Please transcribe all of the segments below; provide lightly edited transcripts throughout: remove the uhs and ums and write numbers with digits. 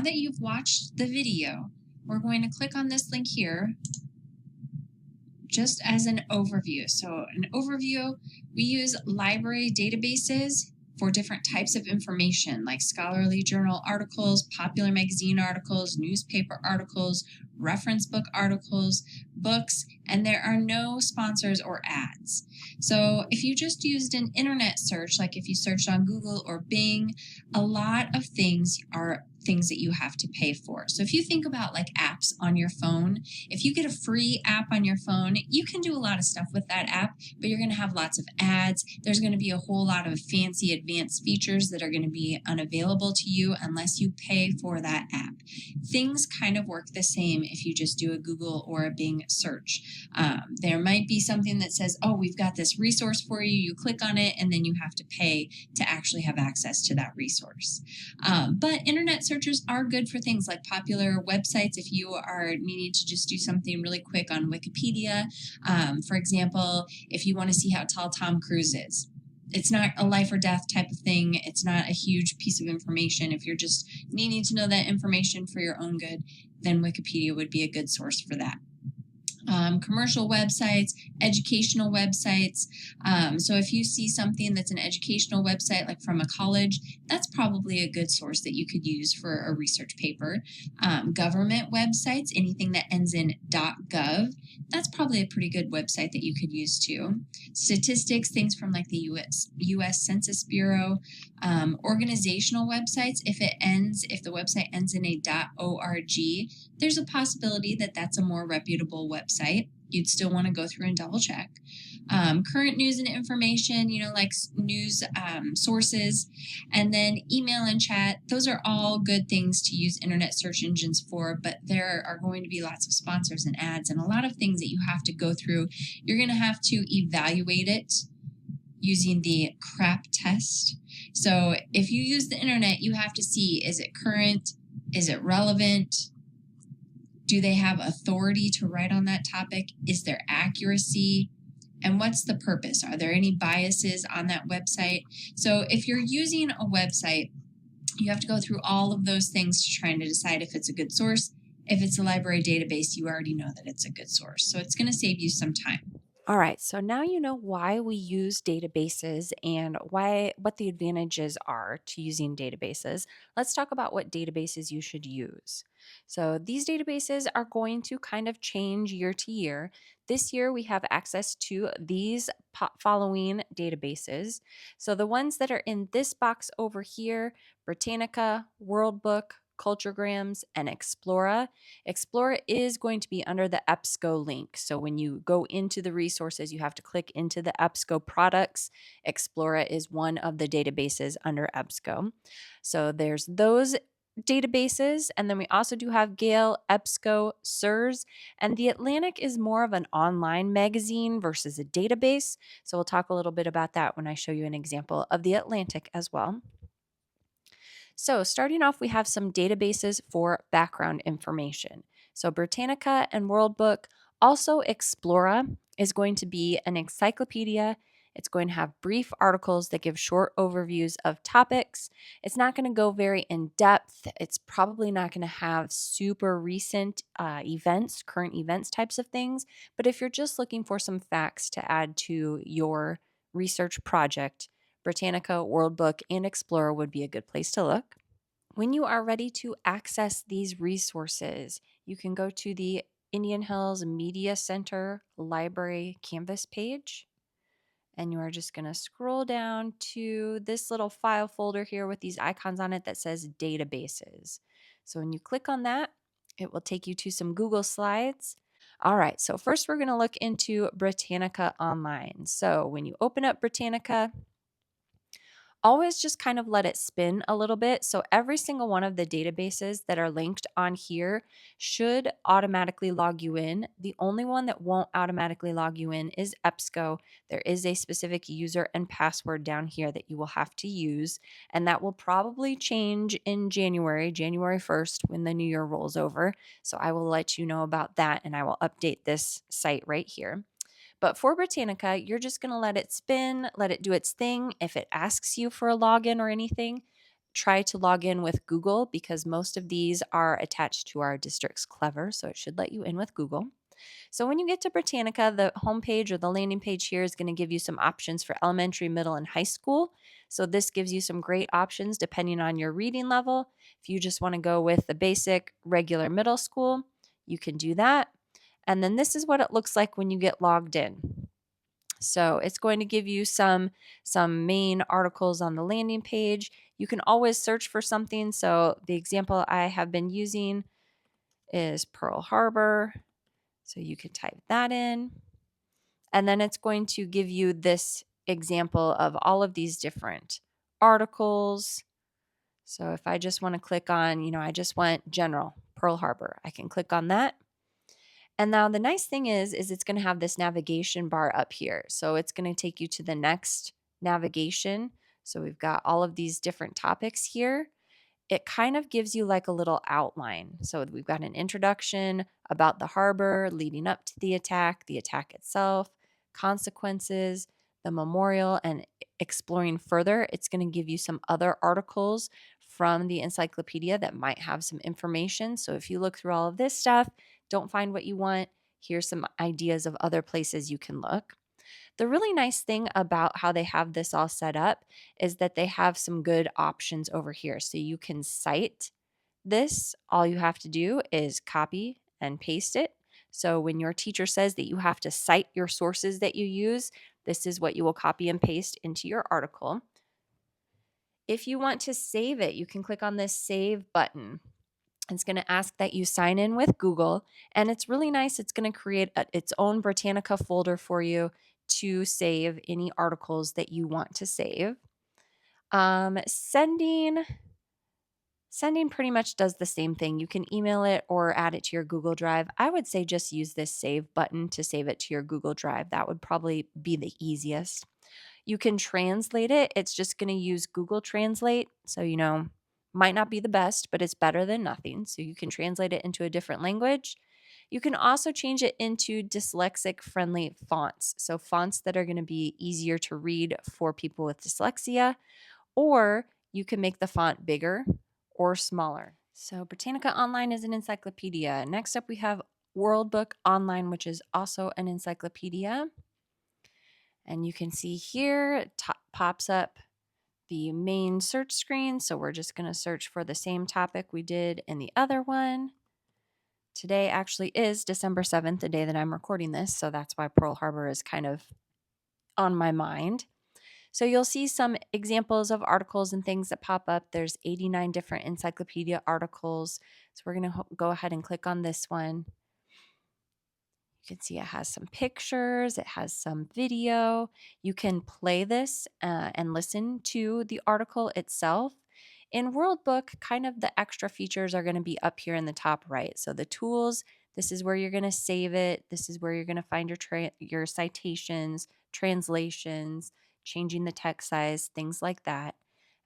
that you've watched the video, we're going to click on this link here just as an overview. So an overview, we use library databases for different types of information like scholarly journal articles, popular magazine articles, newspaper articles, reference book articles, books, and there are no sponsors or ads. So if you just used an internet search, like if you searched on Google or Bing, a lot of things are things that you have to pay for. So if you think about like apps on your phone, if you get a free app on your phone, you can do a lot of stuff with that app, but you're going to have lots of ads. There's going to be a whole lot of fancy advanced features that are going to be unavailable to you unless you pay for that app. Things kind of work the same if you just do a Google or a Bing search. There might be something that says, oh, we've got this resource for you. You click on it and then you have to pay to actually have access to that resource. But internet searches are good for things like popular websites. If you are needing to just do something really quick on Wikipedia, for example, if you want to see how tall Tom Cruise is, it's not a life or death type of thing. It's not a huge piece of information. If you're just needing to know that information for your own good, then Wikipedia would be a good source for that. Commercial websites, educational websites. So if you see something that's an educational website, like from a college, that's probably a good source that you could use for a research paper. Government websites, anything that ends in .gov, that's probably a pretty good website that you could use too. Statistics, things from like the U.S. Census Bureau. Organizational websites, if the website ends in a .org, there's a possibility that that's a more reputable website. You'd still want to go through and double check. Current news and information, like news sources, and then email and chat. Those are all good things to use internet search engines for, but there are going to be lots of sponsors and ads and a lot of things that you have to go through. You're going to have to evaluate it using the CRAP test. So if you use the internet, you have to see, is it current? Is it relevant? Do they have authority to write on that topic? Is there accuracy? And what's the purpose? Are there any biases on that website? So if you're using a website, you have to go through all of those things to try and decide if it's a good source. If it's a library database, you already know that it's a good source. So it's going to save you some time. All right, so now you know why we use databases and what the advantages are to using databases. Let's talk about what databases you should use. So these databases are going to kind of change year to year. This year we have access to these following databases. So the ones that are in this box over here, Britannica, World Book, Culturegrams, and Explora. Explora is going to be under the EBSCO link. So when you go into the resources, you have to click into the EBSCO products. Explora is one of the databases under EBSCO. So there's those databases, and then we also do have Gale, EBSCO, SIRS, and The Atlantic is more of an online magazine versus a database. So we'll talk a little bit about that when I show you an example of The Atlantic as well. So starting off, we have some databases for background information. So Britannica and World Book. Also, Explora is going to be an encyclopedia. It's going to have brief articles that give short overviews of topics. It's not going to go very in depth. It's probably not going to have super recent events, current events types of things. But if you're just looking for some facts to add to your research project, Britannica, World Book, and Explorer would be a good place to look. When you are ready to access these resources, you can go to the Indian Hills Media Center Library Canvas page, and you are just going to scroll down to this little file folder here with these icons on it that says databases. So when you click on that, it will take you to some Google Slides. All right, so first we're going to look into Britannica Online. So when you open up Britannica, always just kind of let it spin a little bit. So every single one of the databases that are linked on here should automatically log you in. The only one that won't automatically log you in is EBSCO. There is a specific user and password down here that you will have to use, and that will probably change in January 1st when the new year rolls over. So I will let you know about that, and I will update this site right here. But for Britannica, you're just going to let it spin, let it do its thing. If it asks you for a login or anything, try to log in with Google because most of these are attached to our district's Clever, so it should let you in with Google. So when you get to Britannica, the homepage or the landing page here is going to give you some options for elementary, middle, and high school. So this gives you some great options depending on your reading level. If you just want to go with the basic regular middle school, you can do that. And then this is what it looks like when you get logged in. So it's going to give you some main articles on the landing page. You can always search for something. So the example I have been using is Pearl Harbor. So you can type that in. And then it's going to give you this example of all of these different articles. So if I just want to click on, I just want general Pearl Harbor, I can click on that. And now the nice thing is it's going to have this navigation bar up here. So it's going to take you to the next navigation. So we've got all of these different topics here. It kind of gives you like a little outline. So we've got an introduction about the harbor leading up to the attack itself, consequences, the memorial, and exploring further. It's going to give you some other articles from the encyclopedia that might have some information. So if you look through all of this stuff, don't find what you want, here's some ideas of other places you can look. The really nice thing about how they have this all set up is that they have some good options over here. So you can cite this. All you have to do is copy and paste it. So when your teacher says that you have to cite your sources that you use, this is what you will copy and paste into your article. If you want to save it, you can click on this save button. It's going to ask that you sign in with Google, and it's really nice. It's going to create its own Britannica folder for you to save any articles that you want to save. Sending pretty much does the same thing. You can email it or add it to your Google Drive. I would say just use this save button to save it to your Google Drive. That would probably be the easiest. You can translate it. It's just going to use Google Translate. So, might not be the best, but it's better than nothing. So you can translate it into a different language. You can also change it into dyslexic friendly fonts. So fonts that are going to be easier to read for people with dyslexia, or you can make the font bigger or smaller. So Britannica Online is an encyclopedia. Next up, we have World Book Online, which is also an encyclopedia. And you can see here, it pops up the main search screen. So we're just going to search for the same topic we did in the other one. Today actually is December 7th, the day that I'm recording this. So that's why Pearl Harbor is kind of on my mind. So you'll see some examples of articles and things that pop up. There's 89 different encyclopedia articles. So we're going to go ahead and click on this one. You can see it has some pictures, it has some video. You can play this and listen to the article itself. In World Book, kind of the extra features are going to be up here in the top right. So the tools, this is where you're going to save it. This is where you're going to find your citations, translations, changing the text size, things like that.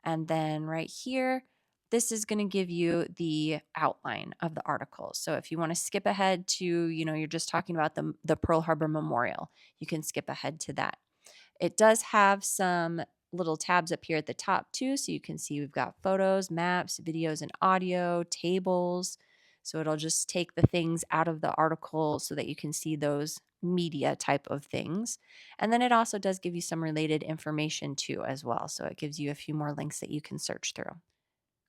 And then right here, this is going to give you the outline of the article. So if you want to skip ahead to, you're just talking about the Pearl Harbor Memorial, you can skip ahead to that. It does have some little tabs up here at the top too. So you can see we've got photos, maps, videos, and audio, tables. So it'll just take the things out of the article so that you can see those media type of things. And then it also does give you some related information too as well. So it gives you a few more links that you can search through.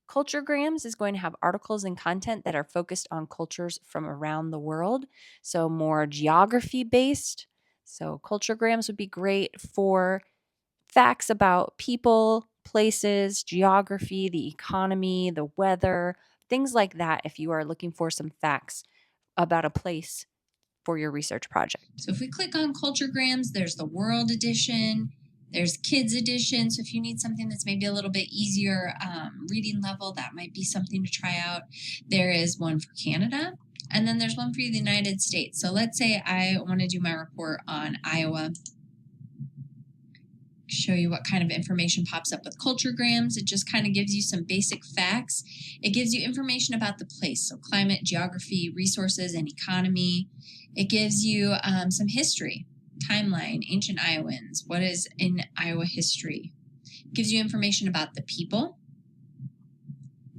Culturegrams is going to have articles and content that are focused on cultures from around the world, so more geography based. So culturegrams would be great for facts about people, places, geography, the economy, the weather, things like that if you are looking for some facts about a place for your research project. So if we click on Culturegrams, there's the World Edition, there's Kids Edition. So if you need something that's maybe a little bit easier reading level, that might be something to try out. There is one for Canada, and then there's one for the United States. So let's say I want to do my report on Iowa. Show you what kind of information pops up with Culturegrams. It just kind of gives you some basic facts. It gives you information about the place, so climate, geography, resources, and economy. It gives you some history, timeline, ancient Iowans, what is in Iowa history. It gives you information about the people.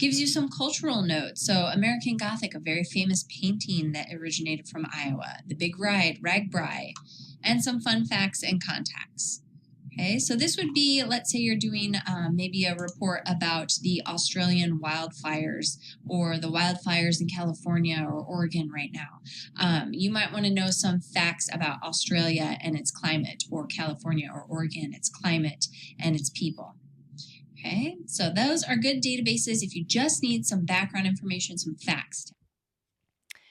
Gives you some cultural notes. So, American Gothic, a very famous painting that originated from Iowa, The Big Ride, RAGBRAI, and some fun facts and contacts. Okay, so this would be, let's say you're doing maybe a report about the Australian wildfires or the wildfires in California or Oregon right now. You might want to know some facts about Australia and its climate, or California or Oregon, its climate and its people. Okay, so those are good databases if you just need some background information, some facts.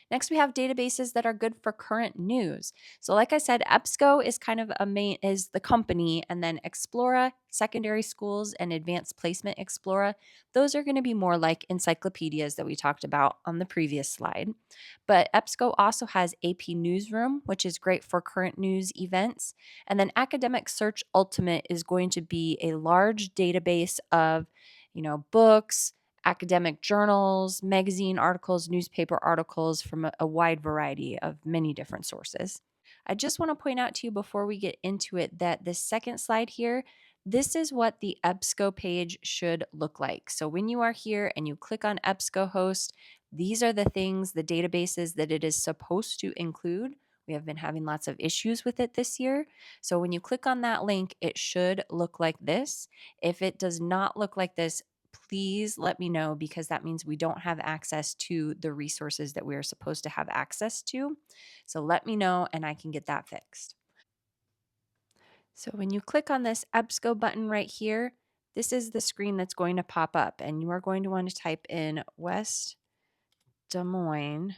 Next, we have databases that are good for current news. So, like I said, EBSCO is kind of is the company, and then Explora, secondary schools, and Advanced Placement Explora, those are going to be more like encyclopedias that we talked about on the previous slide. But EBSCO also has AP Newsroom, which is great for current news events. And then Academic Search Ultimate is going to be a large database of, books, academic journals, magazine articles, newspaper articles from a wide variety of many different sources. I just want to point out to you before we get into it that this second slide here, this is what the EBSCO page should look like. So when you are here and you click on EBSCO host, these are the things, the databases that it is supposed to include. We have been having lots of issues with it this year. So when you click on that link, it should look like this. If it does not look like this, please let me know, because that means we don't have access to the resources that we are supposed to have access to. So let me know and I can get that fixed. So when you click on this EBSCO button right here, this is the screen that's going to pop up, and you are going to want to type in West Des Moines,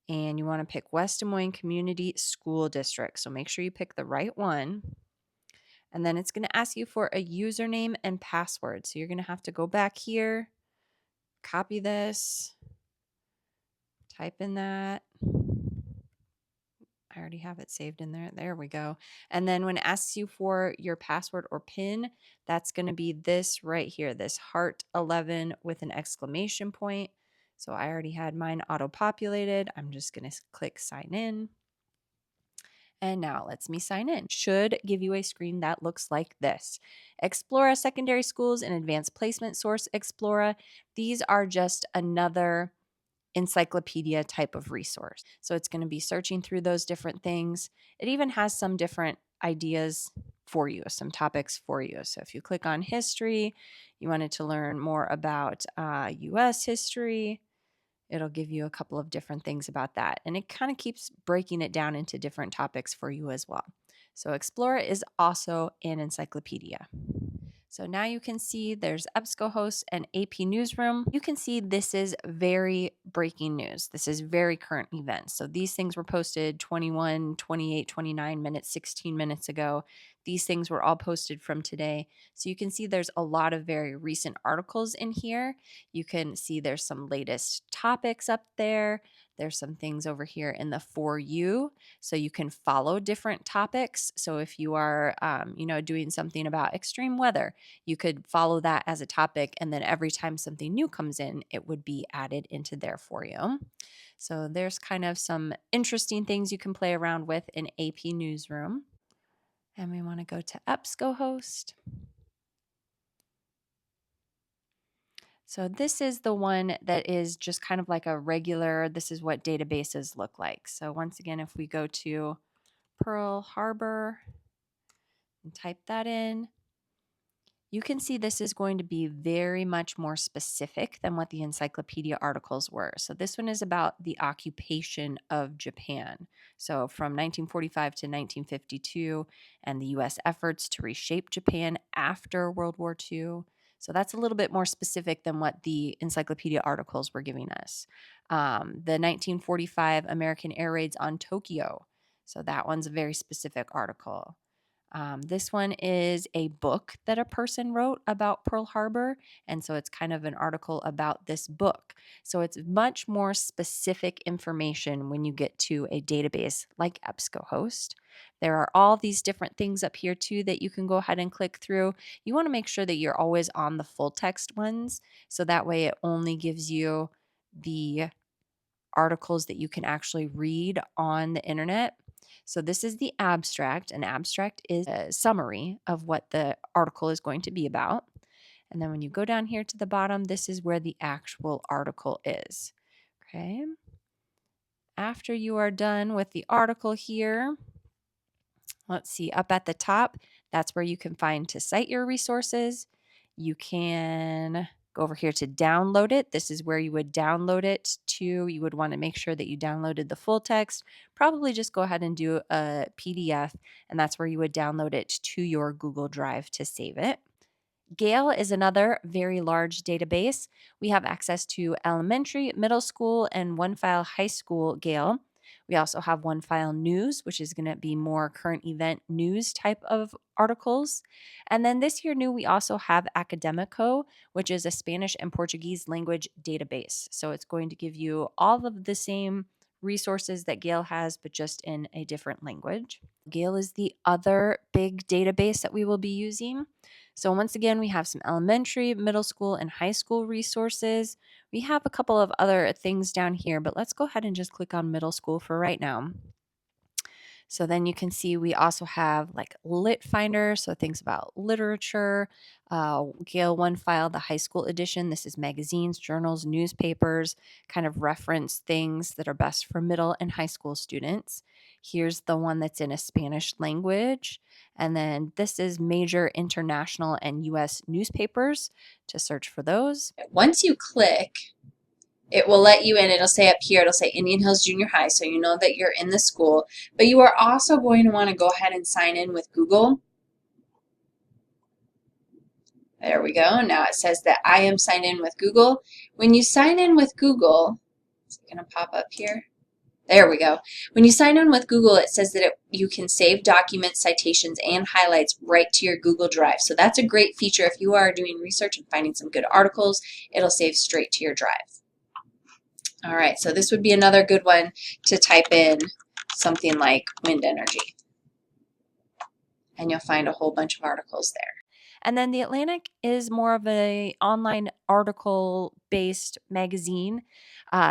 and you want to pick West Des Moines Community School District. So make sure you pick the right one. And then it's going to ask you for a username and password. So you're going to have to go back here, copy this, type in that. I already have it saved in there. There we go. And then when it asks you for your password or PIN, that's going to be this right here, this heart 11 with an exclamation point. So I already had mine auto-populated. I'm just going to click sign in. And now lets me sign in. Should give you a screen that looks like this. Explora Secondary Schools and Advanced Placement Source Explora. These are just another encyclopedia type of resource. So it's going to be searching through those different things. It even has some different ideas for you, some topics for you. So if you click on history, you wanted to learn more about US history, it'll give you a couple of different things about that. And it kind of keeps breaking it down into different topics for you as well. So Explorer is also an encyclopedia. So now you can see there's EBSCOhost and AP Newsroom. You can see this is very breaking news. This is very current events. So these things were posted 21, 28, 29 minutes, 16 minutes ago. These things were all posted from today. So you can see there's a lot of very recent articles in here. You can see there's some latest topics up there. There's some things over here in the For You, so you can follow different topics. So if you are, doing something about extreme weather, you could follow that as a topic, and then every time something new comes in, it would be added into there for you. So there's kind of some interesting things you can play around with in AP Newsroom. And we want to go to EBSCOhost. So this is the one that is just kind of like a regular, this is what databases look like. So once again, if we go to Pearl Harbor and type that in, you can see this is going to be very much more specific than what the encyclopedia articles were. So this one is about the occupation of Japan. So from 1945 to 1952 and the U.S. efforts to reshape Japan after World War II. So that's a little bit more specific than what the encyclopedia articles were giving us. The 1945 American air raids on Tokyo. So that one's a very specific article. This one is a book that a person wrote about Pearl Harbor, and so it's kind of an article about this book. So it's much more specific information when you get to a database like EBSCOhost. There are all these different things up here too that you can go ahead and click through. You want to make sure that you're always on the full text ones, so that way it only gives you the articles that you can actually read on the internet. So this is the abstract. An abstract is a summary of what the article is going to be about. And then when you go down here to the bottom, this is where the actual article is. Okay. After you are done with the article here, let's see, up at the top, that's where you can find to cite your resources. You can go over here to download it. This is where you would download it to. You would want to make sure that you downloaded the full text. Probably just go ahead and do a PDF, and that's where you would download it to your Google Drive to save it. Gale is another very large database. We have access to elementary, middle school, and one file high school Gale. We also have one file news, which is going to be more current event news type of articles. And then this year new, we also have Academico, which is a Spanish and Portuguese language database. So it's going to give you all of the same resources that Gale has, but just in a different language. Gale is the other big database that we will be using. So once again, we have some elementary, middle school, and high school resources. We have a couple of other things down here, but let's go ahead and just click on middle school for right now. So then you can see we also have like Lit Finder, so things about literature, Gale One File, the high school edition. This is magazines, journals, newspapers, kind of reference things that are best for middle and high school students. Here's the one that's in a Spanish language. And then this is major international and US newspapers to search for those. Once you click, it will let you in. It'll say up here, it'll say Indian Hills Junior High, so you know that you're in the school. But you are also going to want to go ahead and sign in with Google. There we go. Now it says that I am signed in with Google. When you sign in with Google, is it going to pop up here? There we go. When you sign in with Google, it says that you can save documents, citations, and highlights right to your Google Drive. So that's a great feature. If you are doing research and finding some good articles, it'll save straight to your drive. All right, so this would be another good one to type in something like wind energy. And you'll find a whole bunch of articles there. And then The Atlantic is more of an online article-based magazine.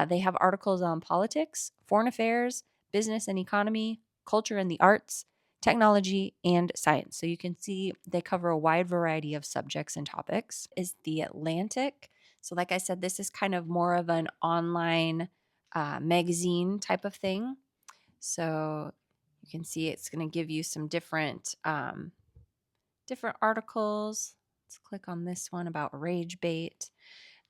They have articles on politics, foreign affairs, business and economy, culture and the arts, technology, and science. So you can see they cover a wide variety of subjects and topics. Is The Atlantic. So like I said, this is kind of more of an online magazine type of thing. So you can see it's going to give you some different articles. Let's click on this one about rage bait.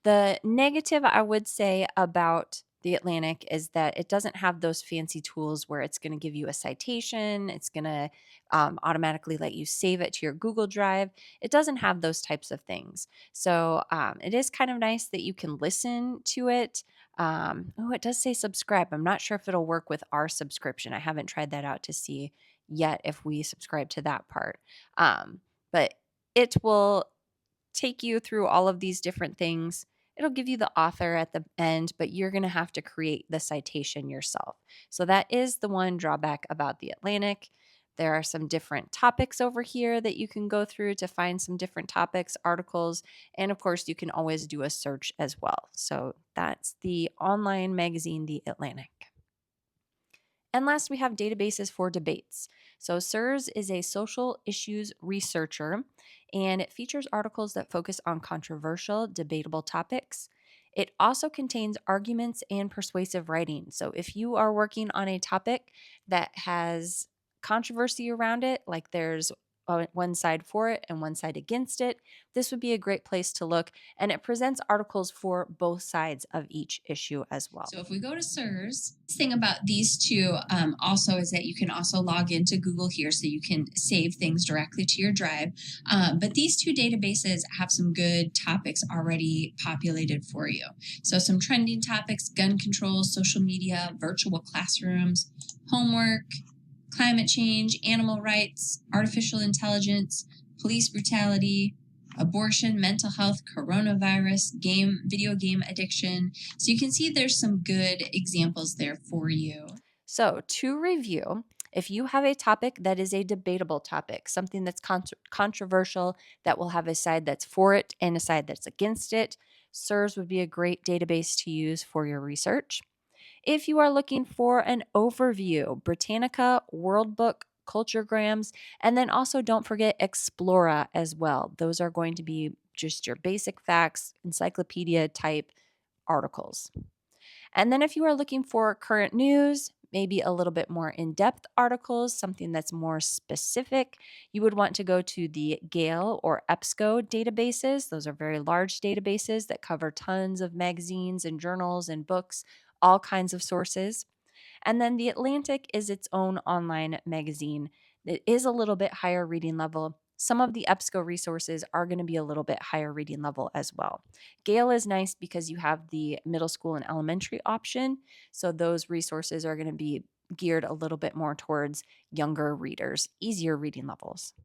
The negative I would say about the Atlantic is that it doesn't have those fancy tools where it's going to give you a citation. It's going to automatically let you save it to your Google Drive. It doesn't have those types of things. So it is kind of nice that you can listen to it. Oh, it does say subscribe. I'm not sure if it'll work with our subscription. I haven't tried that out to see yet if we subscribe to that part. But it will take you through all of these different things. It'll give you the author at the end, but you're going to have to create the citation yourself. So that is the one drawback about the Atlantic. There are some different topics over here that you can go through to find some different topics, articles, and of course, you can always do a search as well. So that's the online magazine, The Atlantic. And last, we have databases for debates. So SIRS is a social issues researcher, and it features articles that focus on controversial, debatable topics. It also contains arguments and persuasive writing. So if you are working on a topic that has controversy around it, like there's one side for it and one side against it, this would be a great place to look. And it presents articles for both sides of each issue as well. So if we go to SIRS, the thing about these two also is that you can also log into Google here so you can save things directly to your drive. But these two databases have some good topics already populated for you. So some trending topics: gun control, social media, virtual classrooms, homework, climate change, animal rights, artificial intelligence, police brutality, abortion, mental health, coronavirus, video game addiction. So you can see there's some good examples there for you. So to review, if you have a topic that is a debatable topic, something that's controversial, that will have a side that's for it and a side that's against it, SIRS would be a great database to use for your research. If you are looking for an overview, Britannica, World Book, Culturegrams, and then also don't forget Explora as well. Those are going to be just your basic facts, encyclopedia type articles. And then if you are looking for current news, maybe a little bit more in depth articles, something that's more specific, you would want to go to the Gale or EBSCO databases. Those are very large databases that cover tons of magazines and journals and books, all kinds of sources. And then The Atlantic is its own online magazine. It is a little bit higher reading level. Some of the EBSCO resources are going to be a little bit higher reading level as well. Gale is nice because you have the middle school and elementary option. So those resources are going to be geared a little bit more towards younger readers, easier reading levels.